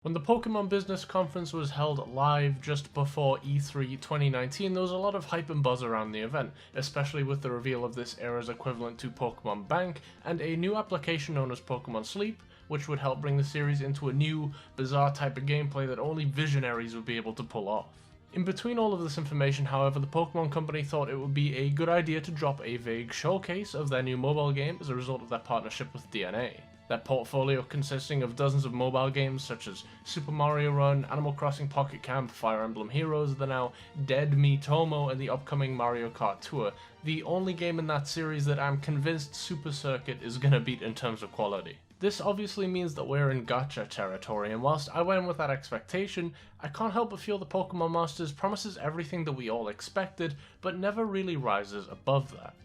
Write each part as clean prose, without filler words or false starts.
When the Pokemon Business Conference was held live just before E3 2019, there was a lot of hype and buzz around the event, especially with the reveal of this era's equivalent to Pokemon Bank, and a new application known as Pokemon Sleep, which would help bring the series into a new, bizarre type of gameplay that only visionaries would be able to pull off. In between all of this information, however, the Pokemon Company thought it would be a good idea to drop a vague showcase of their new mobile game as a result of their partnership with DNA. Their portfolio consisting of dozens of mobile games such as Super Mario Run, Animal Crossing Pocket Camp, Fire Emblem Heroes, the now dead Miitomo, and the upcoming Mario Kart Tour, the only game in that series that I'm convinced Super Circuit is gonna beat in terms of quality. This obviously means that we're in gacha territory, and whilst I went with that expectation, I can't help but feel the Pokemon Masters promises everything that we all expected, but never really rises above that.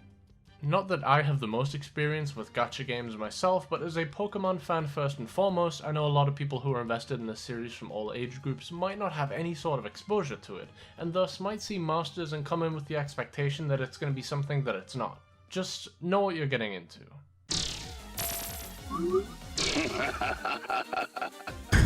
Not that I have the most experience with gacha games myself, but as a Pokemon fan first and foremost, I know a lot of people who are invested in this series from all age groups might not have any sort of exposure to it, and thus might see Masters and come in with the expectation that it's going to be something that it's not. Just know what you're getting into.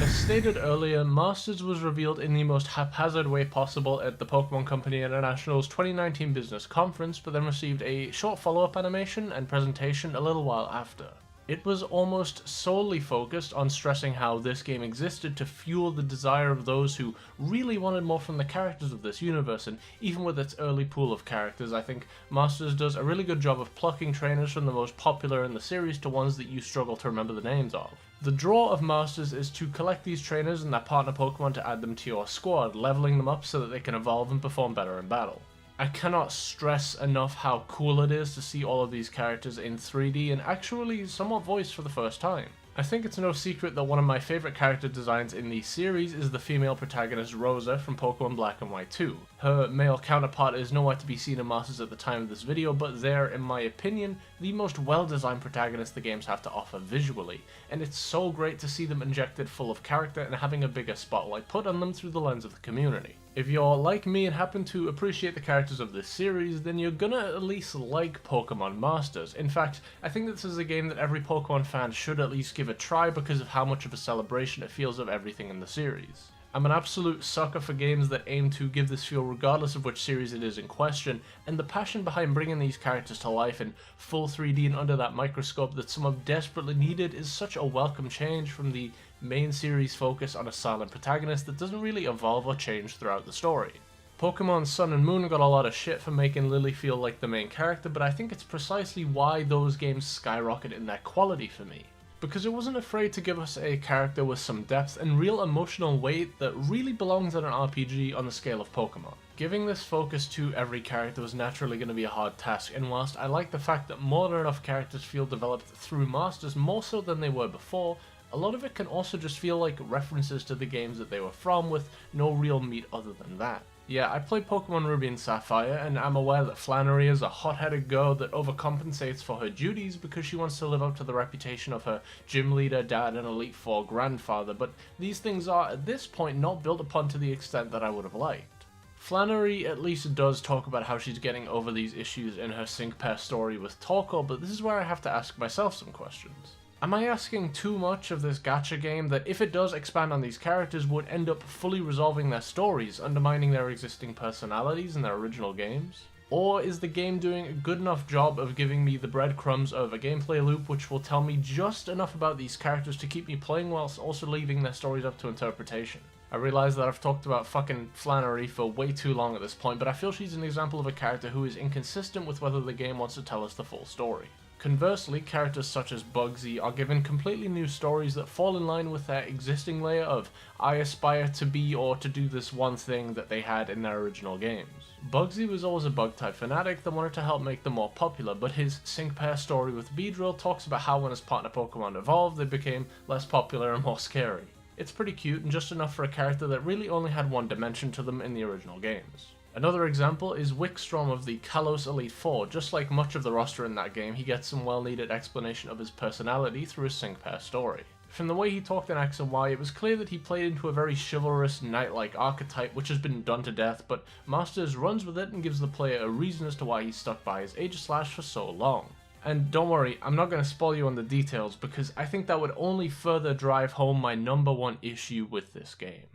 As stated earlier, Masters was revealed in the most haphazard way possible at the Pokemon Company International's 2019 Business Conference, but then received a short follow-up animation and presentation a little while after. It was almost solely focused on stressing how this game existed to fuel the desire of those who really wanted more from the characters of this universe, and even with its early pool of characters, I think Masters does a really good job of plucking trainers from the most popular in the series to ones that you struggle to remember the names of. The draw of Masters is to collect these trainers and their partner Pokemon to add them to your squad, leveling them up so that they can evolve and perform better in battle. I cannot stress enough how cool it is to see all of these characters in 3D and actually somewhat voiced for the first time. I think it's no secret that one of my favourite character designs in the series is the female protagonist Rosa from Pokemon Black and White 2. Her male counterpart is nowhere to be seen in Masters at the time of this video, but they're, in my opinion, the most well-designed protagonist the games have to offer visually, and it's so great to see them injected full of character and having a bigger spotlight put on them through the lens of the community. If you're like me and happen to appreciate the characters of this series, then you're gonna at least like Pokemon Masters. In fact, I think this is a game that every Pokemon fan should at least give a try because of how much of a celebration it feels of everything in the series. I'm an absolute sucker for games that aim to give this feel regardless of which series it is in question, and the passion behind bringing these characters to life in full 3D and under that microscope that some have desperately needed is such a welcome change from the main series focus on a silent protagonist that doesn't really evolve or change throughout the story. Pokemon Sun and Moon got a lot of shit for making Lily feel like the main character, but I think it's precisely why those games skyrocket in their quality for me. Because it wasn't afraid to give us a character with some depth and real emotional weight that really belongs in an RPG on the scale of Pokemon. Giving this focus to every character was naturally going to be a hard task, and whilst I like the fact that more than enough characters feel developed through Masters more so than they were before, a lot of it can also just feel like references to the games that they were from with no real meat other than that. Yeah, I played Pokemon Ruby and Sapphire, and I'm aware that Flannery is a hot-headed girl that overcompensates for her duties because she wants to live up to the reputation of her gym leader, dad, and Elite Four grandfather, but these things are, at this point, not built upon to the extent that I would have liked. Flannery at least does talk about how she's getting over these issues in her sync pair story with Torkoal, but this is where I have to ask myself some questions. Am I asking too much of this gacha game that, if it does expand on these characters, would end up fully resolving their stories, undermining their existing personalities in their original games? Or is the game doing a good enough job of giving me the breadcrumbs of a gameplay loop which will tell me just enough about these characters to keep me playing whilst also leaving their stories up to interpretation? I realize that I've talked about fucking Flannery for way too long at this point, but I feel she's an example of a character who is inconsistent with whether the game wants to tell us the full story. Conversely, characters such as Bugsy are given completely new stories that fall in line with their existing layer of I aspire to be or to do this one thing that they had in their original games. Bugsy was always a bug-type fanatic that wanted to help make them more popular, but his sync pair story with Beedrill talks about how when his partner Pokemon evolved, they became less popular and more scary. It's pretty cute and just enough for a character that really only had one dimension to them in the original games. Another example is Wickstrom of the Kalos Elite Four. Just like much of the roster in that game, he gets some well-needed explanation of his personality through his sync pair story. From the way he talked in X and Y, it was clear that he played into a very chivalrous, knight-like archetype which has been done to death, but Masters runs with it and gives the player a reason as to why he's stuck by his Aegislash for so long. And don't worry, I'm not going to spoil you on the details because I think that would only further drive home my number one issue with this game.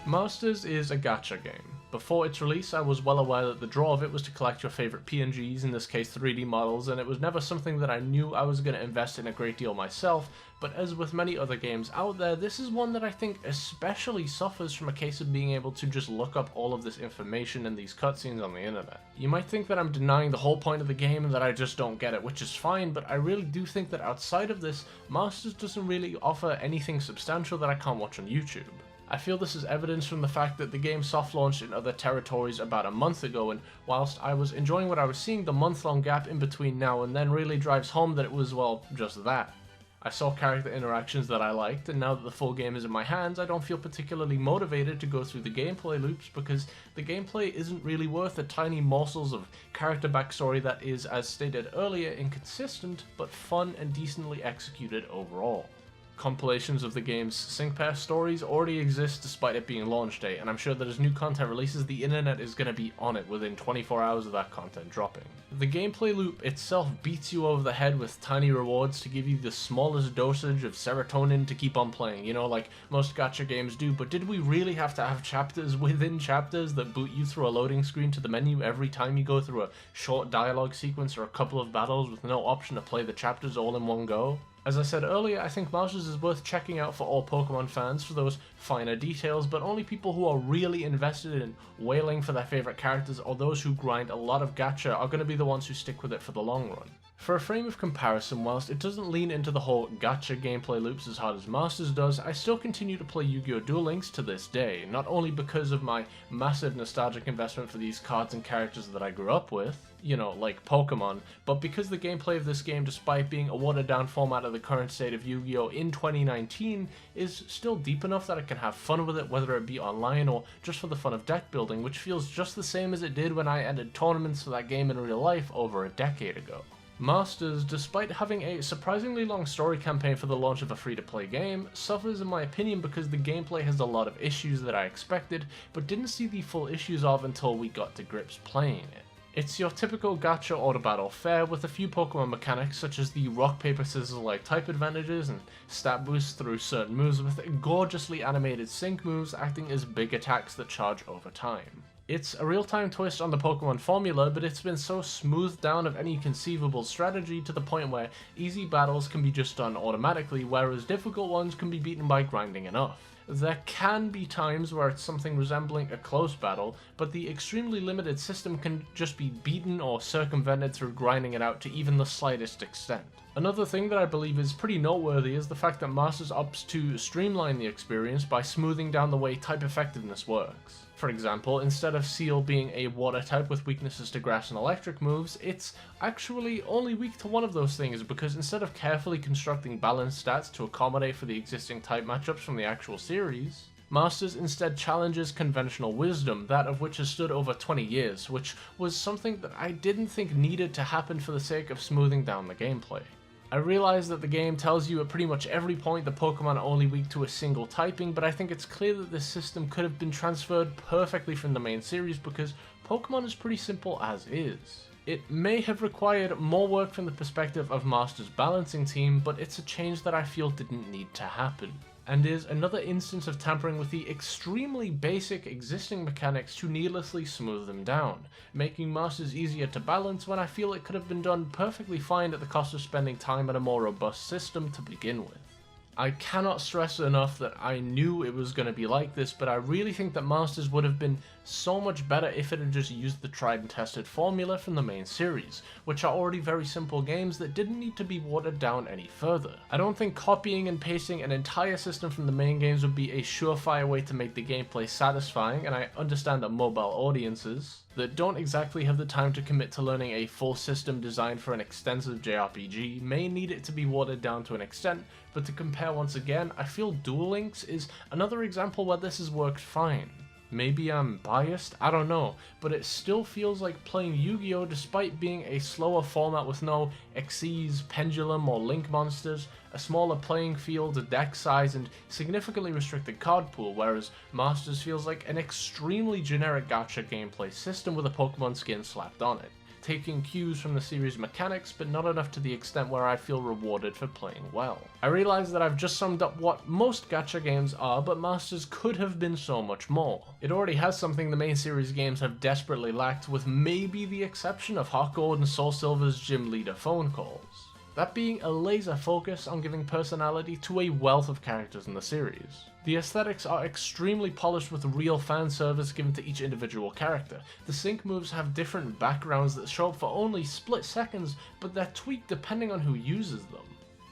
Masters is a gacha game. Before its release, I was well aware that the draw of it was to collect your favourite PNGs, in this case 3D models, and it was never something that I knew I was going to invest in a great deal myself, but as with many other games out there, this is one that I think especially suffers from a case of being able to just look up all of this information and these cutscenes on the internet. You might think that I'm denying the whole point of the game and that I just don't get it, which is fine, but I really do think that outside of this, Masters doesn't really offer anything substantial that I can't watch on YouTube. I feel this is evidence from the fact that the game soft launched in other territories about a month ago, and whilst I was enjoying what I was seeing, the month-long gap in between now and then really drives home that it was, well, just that. I saw character interactions that I liked, and now that the full game is in my hands, I don't feel particularly motivated to go through the gameplay loops because the gameplay isn't really worth the tiny morsels of character backstory that is, as stated earlier, inconsistent, but fun and decently executed overall. Compilations of the game's sync pair stories already exist despite it being launch day, and I'm sure that as new content releases, the internet is going to be on it within 24 hours of that content dropping. The gameplay loop itself beats you over the head with tiny rewards to give you the smallest dosage of serotonin to keep on playing, you know, like most gacha games do, but did we really have to have chapters within chapters that boot you through a loading screen to the menu every time you go through a short dialogue sequence or a couple of battles with no option to play the chapters all in one go? As I said earlier, I think Masters is worth checking out for all Pokemon fans for those finer details, but only people who are really invested in wailing for their favourite characters or those who grind a lot of gacha are going to be the ones who stick with it for the long run. For a frame of comparison, whilst it doesn't lean into the whole gacha gameplay loops as hard as Masters does, I still continue to play Yu-Gi-Oh! Duel Links to this day, not only because of my massive nostalgic investment for these cards and characters that I grew up with, you know, like Pokemon, but because the gameplay of this game, despite being a watered down format of the current state of Yu-Gi-Oh! In 2019, is still deep enough that I can have fun with it, whether it be online or just for the fun of deck building, which feels just the same as it did when I entered tournaments for that game in real life over a decade ago. Masters, despite having a surprisingly long story campaign for the launch of a free-to-play game, suffers in my opinion because the gameplay has a lot of issues that I expected, but didn't see the full issues of until we got to grips playing it. It's your typical gacha auto battle fare with a few Pokemon mechanics such as the rock paper scissors like type advantages and stat boosts through certain moves with gorgeously animated sync moves acting as big attacks that charge over time. It's a real-time twist on the Pokemon formula, but it's been so smoothed down of any conceivable strategy to the point where easy battles can be just done automatically, whereas difficult ones can be beaten by grinding enough. There can be times where it's something resembling a close battle, but the extremely limited system can just be beaten or circumvented through grinding it out to even the slightest extent. Another thing that I believe is pretty noteworthy is the fact that Masters opts to streamline the experience by smoothing down the way type effectiveness works. For example, instead of Seal being a water type with weaknesses to grass and electric moves, it's actually only weak to one of those things because instead of carefully constructing balanced stats to accommodate for the existing type matchups from the actual series, Masters instead challenges conventional wisdom, that of which has stood over 20 years, which was something that I didn't think needed to happen for the sake of smoothing down the gameplay. I realize that the game tells you at pretty much every point that Pokemon are only weak to a single typing, but I think it's clear that this system could have been transferred perfectly from the main series because Pokemon is pretty simple as is. It may have required more work from the perspective of Master's balancing team, but it's a change that I feel didn't need to happen, and is another instance of tampering with the extremely basic existing mechanics to needlessly smooth them down, making Masters easier to balance when I feel it could have been done perfectly fine at the cost of spending time on a more robust system to begin with. I cannot stress enough that I knew it was going to be like this, but I really think that Masters would have been so much better if it had just used the tried and tested formula from the main series, which are already very simple games that didn't need to be watered down any further. I don't think copying and pasting an entire system from the main games would be a surefire way to make the gameplay satisfying, and I understand that mobile audiences that don't exactly have the time to commit to learning a full system designed for an extensive JRPG may need it to be watered down to an extent, but to compare once again, I feel Duel Links is another example where this has worked fine. Maybe I'm biased, I don't know, but it still feels like playing Yu-Gi-Oh! Despite being a slower format with no Xyz, Pendulum, or Link monsters, a smaller playing field, a deck size, and significantly restricted card pool, whereas Masters feels like an extremely generic gacha gameplay system with a Pokemon skin slapped on it. taking cues from the series' mechanics, but not enough to the extent where I feel rewarded for playing well. I realize that I've just summed up what most gacha games are, but Masters could have been so much more. It already has something the main series games have desperately lacked, with maybe the exception of Heart Gold and Soul Silver's gym leader phone calls. That being a laser focus on giving personality to a wealth of characters in the series. The aesthetics are extremely polished with real fan service given to each individual character. The sync moves have different backgrounds that show up for only split seconds, but they're tweaked depending on who uses them.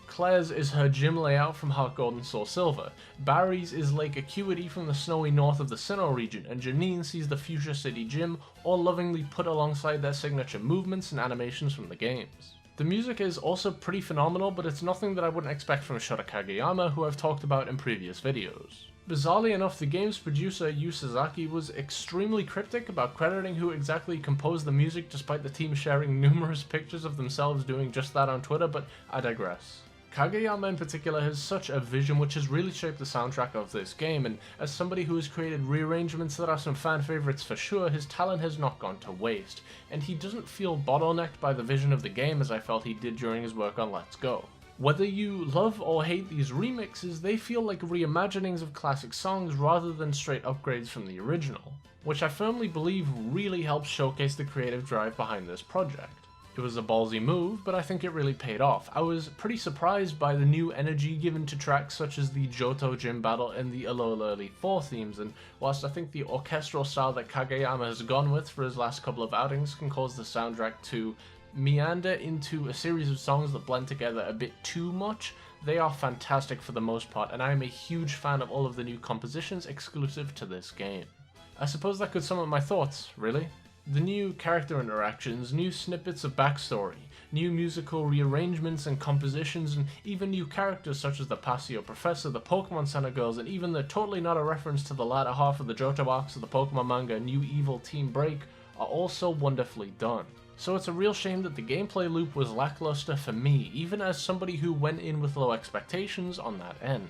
Claire's is her gym layout from Heart Gold and Soul Silver, Barry's is Lake Acuity from the snowy north of the Sinnoh region, and Janine sees the Fuchsia City gym, all lovingly put alongside their signature movements and animations from the games. The music is also pretty phenomenal, but it's nothing that I wouldn't expect from Shota Kageyama, who I've talked about in previous videos. Bizarrely enough, the game's producer Yu Sasaki was extremely cryptic about crediting who exactly composed the music, despite the team sharing numerous pictures of themselves doing just that on Twitter, but I digress. Kageyama in particular has such a vision which has really shaped the soundtrack of this game, and as somebody who has created rearrangements that are some fan favourites for sure, his talent has not gone to waste, and he doesn't feel bottlenecked by the vision of the game as I felt he did during his work on Let's Go. Whether you love or hate these remixes, they feel like reimaginings of classic songs rather than straight upgrades from the original, which I firmly believe really helps showcase the creative drive behind this project. It was a ballsy move, but I think it really paid off. I was pretty surprised by the new energy given to tracks such as the Johto Gym Battle and the Alola Elite 4 themes, and whilst I think the orchestral style that Kageyama has gone with for his last couple of outings can cause the soundtrack to meander into a series of songs that blend together a bit too much, they are fantastic for the most part, and I am a huge fan of all of the new compositions exclusive to this game. I suppose that could sum up my thoughts, really. The new character interactions, new snippets of backstory, new musical rearrangements and compositions, and even new characters such as the Paseo Professor, the Pokemon Center girls, and even the totally not a reference to the latter half of the Johto box of the Pokemon manga New Evil Team Break are all so wonderfully done. So it's a real shame that the gameplay loop was lackluster for me, even as somebody who went in with low expectations on that end.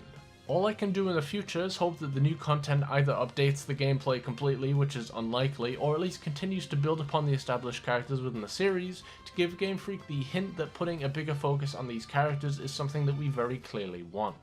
All I can do in the future is hope that the new content either updates the gameplay completely, which is unlikely, or at least continues to build upon the established characters within the series to give Game Freak the hint that putting a bigger focus on these characters is something that we very clearly want.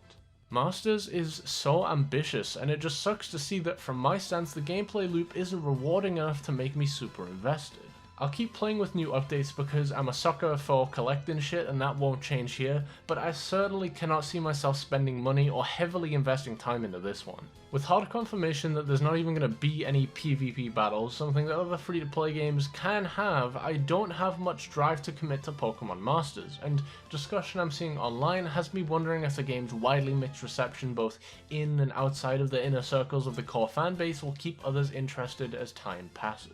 Masters is so ambitious, and it just sucks to see that from my stance the gameplay loop isn't rewarding enough to make me super invested. I'll keep playing with new updates because I'm a sucker for collecting shit and that won't change here, but I certainly cannot see myself spending money or heavily investing time into this one. With hard confirmation that there's not even going to be any PvP battles, something that other free-to-play games can have, I don't have much drive to commit to Pokemon Masters, and discussion I'm seeing online has me wondering if the game's widely mixed reception both in and outside of the inner circles of the core fanbase will keep others interested as time passes.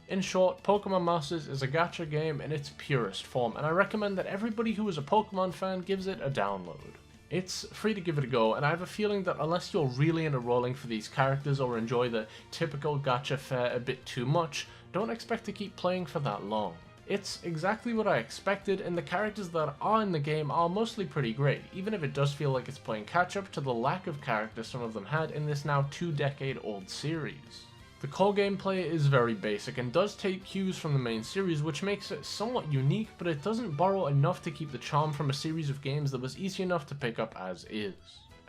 In short, Pokemon Masters is a gacha game in its purest form, and I recommend that everybody who is a Pokemon fan gives it a download. It's free to give it a go, and I have a feeling that unless you're really into rolling for these characters or enjoy the typical gacha fare a bit too much, don't expect to keep playing for that long. It's exactly what I expected, and the characters that are in the game are mostly pretty great, even if it does feel like it's playing catch up to the lack of character some of them had in this now 2-decade-old series. The core gameplay is very basic and does take cues from the main series, which makes it somewhat unique, but it doesn't borrow enough to keep the charm from a series of games that was easy enough to pick up as is.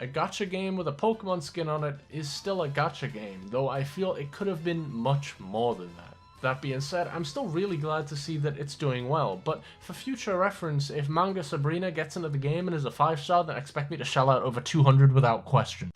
A gacha game with a Pokemon skin on it is still a gacha game, though I feel it could have been much more than that. That being said, I'm still really glad to see that it's doing well, but for future reference, if Manga Sabrina gets into the game and is a 5-star, then expect me to shell out over $200 without question.